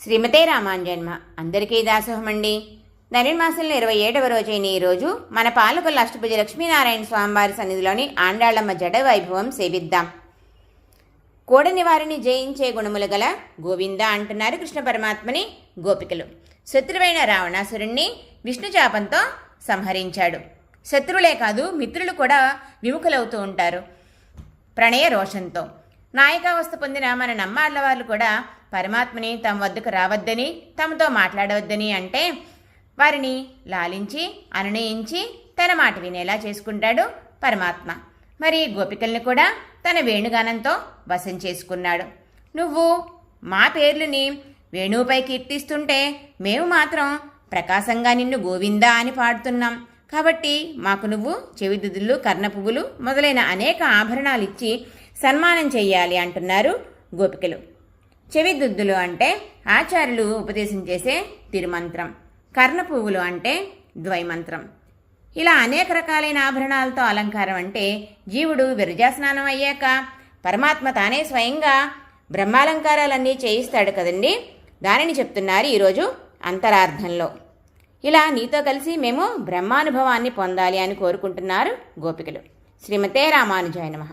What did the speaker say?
శ్రీమతే రామాంజన్మ అందరికీ దాసోహమండి. ధనుర్మాసంలో 27వ రోజైన ఈరోజు మన పాలకొల్ల అష్టభుజ లక్ష్మీనారాయణ స్వామివారి సన్నిధిలోని ఆండాళ్ళమ్మ జడ వైభవం సేవిద్దాం. కోడని వారిని జయించే గుణములు గల గోవింద అంటున్నారు కృష్ణ పరమాత్మని గోపికలు. శత్రువైన రావణాసురుణ్ణి విష్ణుచాపంతో సంహరించాడు. శత్రువులే కాదు మిత్రులు కూడా విముఖులవుతూ ఉంటారు ప్రణయ రోషంతో. నాయకావస్థ పొందిన మన నమ్మాళ్ళవాళ్ళు కూడా పరమాత్మని తమ వద్దకు రావద్దని, తమతో మాట్లాడవద్దని అంటే వారిని లాలించి అనునయించి తన మాట వినేలా చేసుకుంటాడు పరమాత్మ. మరి గోపికల్ని కూడా తన వేణుగానంతో వశం చేసుకున్నాడు. నువ్వు మా పేర్లని వేణువుపై కీర్తిస్తుంటే మేము మాత్రం ప్రకాశంగా నిన్ను గోవిందా అని పాడుతున్నాం. కాబట్టి మాకు నువ్వు చెవిదుద్దులు, కర్ణపువ్వులు మొదలైన అనేక ఆభరణాలు ఇచ్చి సన్మానం చెయ్యాలి అంటున్నారు గోపికలు. చెవిదుద్దులు అంటే ఆచార్యులు ఉపదేశం చేసే తిరుమంత్రం, కర్ణపువ్వులు అంటే ద్వైమంత్రం. ఇలా అనేక రకాలైన ఆభరణాలతో అలంకారం అంటే జీవుడు విరజాస్నానం అయ్యాక పరమాత్మ తానే స్వయంగా బ్రహ్మాలంకారాలన్నీ చేయిస్తాడు కదండి. దానిని చెప్తున్నారు ఈరోజు అంతరార్థంలో. ఇలా నీతో కలిసి మేము బ్రహ్మానుభవాన్ని పొందాలి అని కోరుకుంటున్నారు గోపికలు. శ్రీమతే రామానుజాయ నమః.